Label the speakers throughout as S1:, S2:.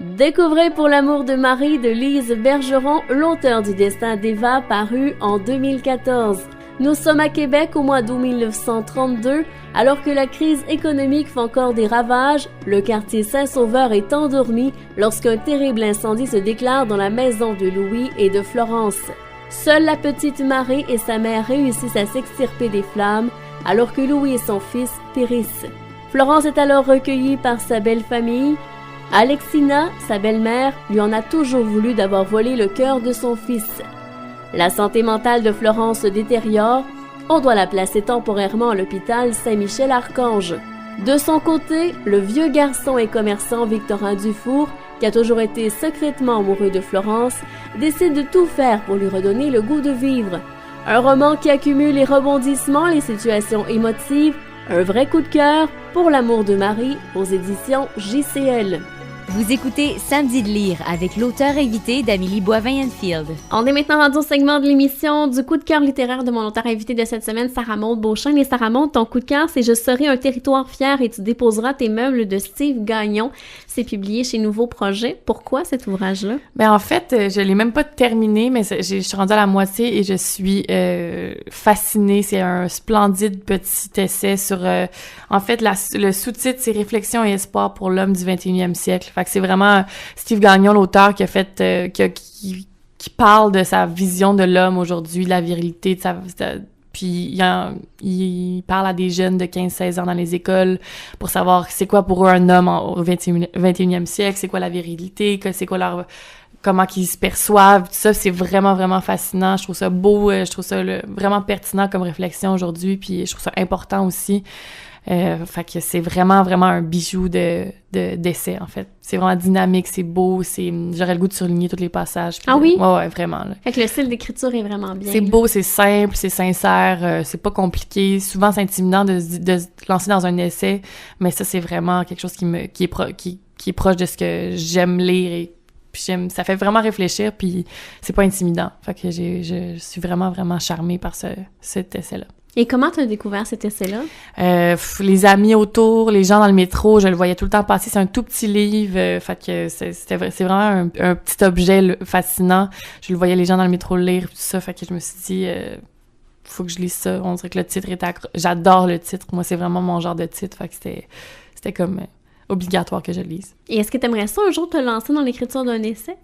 S1: Découvrez Pour l'amour de Marie de Lise Bergeron, l'auteur du destin d'Eva paru en 2014. Nous sommes à Québec au mois d'août 1932, alors que la crise économique fait encore des ravages. Le quartier Saint-Sauveur est endormi lorsqu'un terrible incendie se déclare dans la maison de Louis et de Florence. Seule la petite Marie et sa mère réussissent à s'extirper des flammes, alors que Louis et son fils périssent. Florence est alors recueillie par sa belle famille. Alexina, sa belle-mère, lui en a toujours voulu d'avoir volé le cœur de son fils. La santé mentale de Florence se détériore. On doit la placer temporairement à l'hôpital Saint-Michel-Archange. De son côté, le vieux garçon et commerçant Victorin Dufour, qui a toujours été secrètement amoureux de Florence, décide de tout faire pour lui redonner le goût de vivre. Un roman qui accumule les rebondissements, les situations émotives, un vrai coup de cœur pour l'amour de Marie aux éditions JCL.
S2: Vous écoutez Samedi de lire avec l'auteur invité d'Amélie Boivin-Enfield.
S1: On est maintenant rendu au segment de l'émission du coup de cœur littéraire de mon auteur invité de cette semaine, Sarah Maud Beauchamp. Et Sarah Maud, ton coup de cœur, c'est « Je serai un territoire fier et tu déposeras tes meubles » de Steve Gagnon. C'est publié chez Nouveau Projet. Pourquoi cet ouvrage-là?
S3: Ben en fait, je l'ai même pas terminé, mais je suis rendue à la moitié et je suis fascinée. C'est un splendide petit essai sur... en fait, le sous-titre, c'est « Réflexion et espoir pour l'homme du 21e siècle ». Fait que c'est vraiment Steve Gagnon, l'auteur, qui a fait... qui parle de sa vision de l'homme aujourd'hui, de la virilité, puis il parle à des jeunes de 15-16 ans dans les écoles pour savoir c'est quoi pour eux un homme au 21e siècle, c'est quoi la virilité, c'est quoi comment qu'ils se perçoivent, tout ça, c'est vraiment, vraiment fascinant. Je trouve ça beau, je trouve ça vraiment pertinent comme réflexion aujourd'hui, puis je trouve ça important aussi. Fait que c'est vraiment, vraiment un bijou d'essai, en fait. C'est vraiment dynamique, c'est beau, j'aurais le goût de surligner tous les passages.
S1: Ah oui?
S3: Ouais, vraiment. Là.
S1: Fait que le style d'écriture est vraiment bien.
S3: C'est beau, c'est simple, c'est sincère, c'est pas compliqué. Souvent, c'est intimidant de se lancer dans un essai, mais ça, c'est vraiment quelque chose qui est proche de ce que j'aime lire et puis ça fait vraiment réfléchir, puis c'est pas intimidant. Fait que je suis vraiment, vraiment charmée par cet essai-là.
S1: Et comment tu as découvert cet essai-là?
S3: Les amis autour, les gens dans le métro, je le voyais tout le temps passer. C'est un tout petit livre, fait que c'est vraiment un petit objet fascinant. Je le voyais les gens dans le métro lire, tout ça, fait que je me suis dit, faut que je lise ça. On dirait que le titre j'adore le titre. Moi, c'est vraiment mon genre de titre, fait que c'était comme obligatoire que je le lise.
S1: Et est-ce que tu aimerais ça un jour te lancer dans l'écriture d'un essai?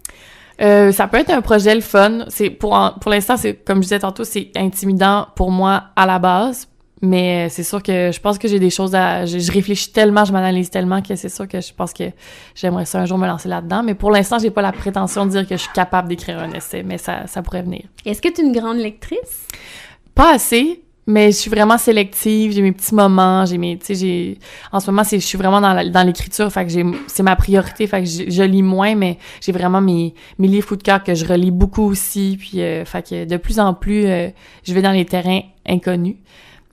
S3: Ça peut être un projet le fun. C'est pour l'instant, c'est comme je disais tantôt, c'est intimidant pour moi à la base, mais c'est sûr que je pense que j'ai des choses je réfléchis tellement, je m'analyse tellement que c'est sûr que je pense que j'aimerais ça un jour me lancer là-dedans, mais pour l'instant, j'ai pas la prétention de dire que je suis capable d'écrire un essai, mais ça pourrait venir.
S1: Est-ce que tu es une grande lectrice?
S3: Pas assez. Mais je suis vraiment sélective, j'ai mes petits moments, en ce moment, je suis vraiment dans l'écriture, fait que c'est ma priorité, fait que je lis moins, mais j'ai vraiment mes livres coup de cœur que je relis beaucoup aussi, puis fait que de plus en plus, je vais dans les terrains inconnus,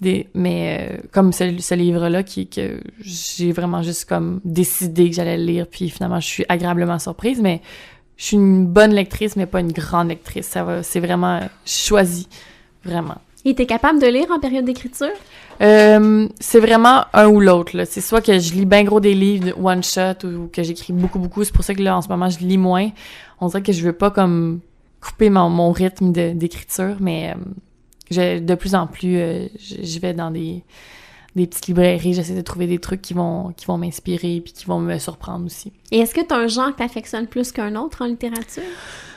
S3: comme ce livre-là que j'ai vraiment juste comme décidé que j'allais le lire, puis finalement, je suis agréablement surprise, mais je suis une bonne lectrice, mais pas une grande lectrice, c'est vraiment choisi, vraiment.
S1: Et t'es capable de lire en période d'écriture?
S3: C'est vraiment un ou l'autre, là. C'est soit que je lis bien gros des livres one shot ou que j'écris beaucoup, beaucoup. C'est pour ça que là, en ce moment, je lis moins. On dirait que je veux pas comme couper mon rythme d'écriture, mais de plus en plus, je vais dans des petites librairies, j'essaie de trouver des trucs qui vont m'inspirer puis qui vont me surprendre aussi.
S1: Et est-ce que t'as un genre que t'affectionnes plus qu'un autre en littérature?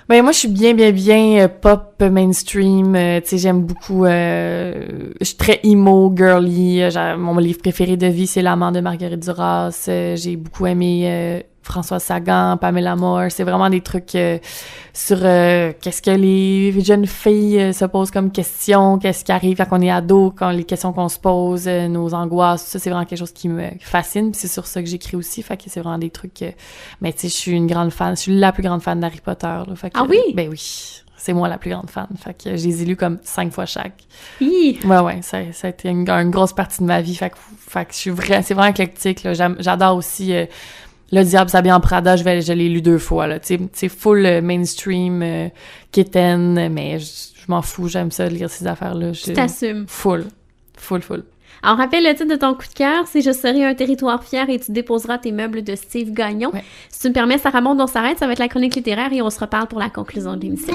S3: Ben moi je suis bien pop mainstream, tu sais j'aime beaucoup je suis très emo, girly, mon livre préféré de vie c'est L'amant de Marguerite Duras, j'ai beaucoup aimé Françoise Sagan, Pamela Moore, c'est vraiment des trucs sur qu'est-ce que les jeunes filles se posent comme question, qu'est-ce qui arrive quand on est ado, quand les questions qu'on se pose, nos angoisses, ça c'est vraiment quelque chose qui me fascine, puis c'est sur ça que j'écris aussi, fait que c'est vraiment des trucs mais tu sais je suis une grande fan, je suis la plus grande fan d'Harry Potter là, fait que,
S1: ah oui?
S3: Ben oui, c'est moi la plus grande fan, fait que je les ai lus comme 5 fois chaque.
S1: Oui.
S3: Ouais, ça a été une grosse partie de ma vie, fait que c'est vraiment éclectique là, j'adore aussi Le Diable s'habille en Prada, je l'ai lu 2 fois, là, tu sais, c'est full mainstream, quétaine, mais je m'en fous, j'aime ça, lire ces affaires-là.
S1: Tu t'assumes.
S3: Full.
S1: Alors, rappelle le titre de ton coup de cœur, c'est « Je serai un territoire fier et tu déposeras tes meubles » de Steve Gagnon.
S3: Ouais.
S1: Si tu me permets, Sarah Maud, on s'arrête, ça va être la chronique littéraire et on se reparle pour la conclusion de l'émission.